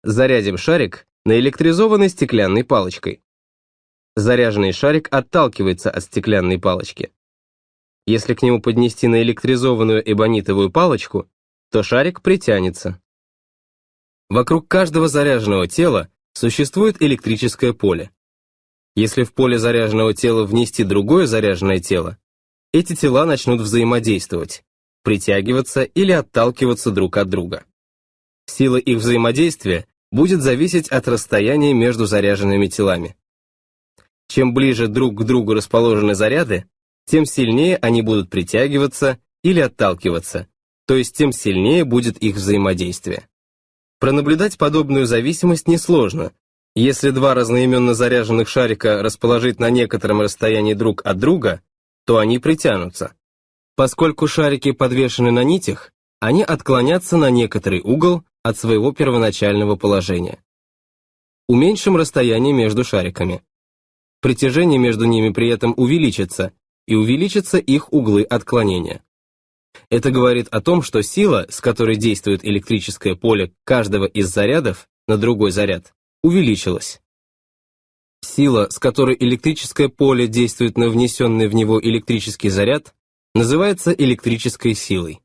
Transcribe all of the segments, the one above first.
Зарядим шарик наэлектризованной стеклянной палочкой. Заряженный шарик отталкивается от стеклянной палочки. Если к нему поднести наэлектризованную эбонитовую палочку, то шарик притянется. Вокруг каждого заряженного тела существует электрическое поле. Если в поле заряженного тела внести другое заряженное тело, эти тела начнут взаимодействовать, притягиваться или отталкиваться друг от друга. Сила их взаимодействия будет зависеть от расстояния между заряженными телами. Чем ближе друг к другу расположены заряды, тем сильнее они будут притягиваться или отталкиваться, то есть тем сильнее будет их взаимодействие. Пронаблюдать подобную зависимость несложно. Если два разноименно заряженных шарика расположить на некотором расстоянии друг от друга, то они притянутся. Поскольку шарики подвешены на нитях, они отклонятся на некоторый угол от своего первоначального положения. Уменьшим расстояние между шариками. Притяжение между ними при этом увеличится, и увеличатся их углы отклонения. Это говорит о том, что сила, с которой действует электрическое поле каждого из зарядов на другой заряд, увеличилась. Сила, с которой электрическое поле действует на внесенный в него электрический заряд, называется электрической силой.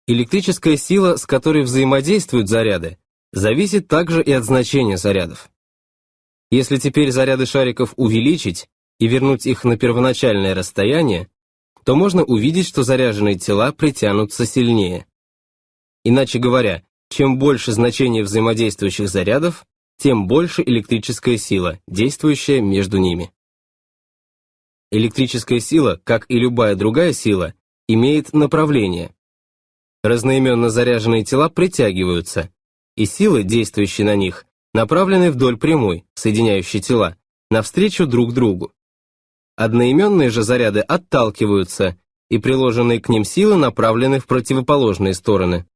Электрическая сила, с которой взаимодействуют заряды, зависит также и от значения зарядов. Если теперь заряды шариков увеличить и вернуть их на первоначальное расстояние, то можно увидеть, что заряженные тела притянутся сильнее. Иначе говоря, чем больше значение взаимодействующих зарядов, тем больше электрическая сила, действующая между ними. Электрическая сила, как и любая другая сила, имеет направление. Разноименно заряженные тела притягиваются, и силы, действующие на них, направлены вдоль прямой, соединяющей тела, навстречу друг другу. Одноименные же заряды отталкиваются, и приложенные к ним силы направлены в противоположные стороны,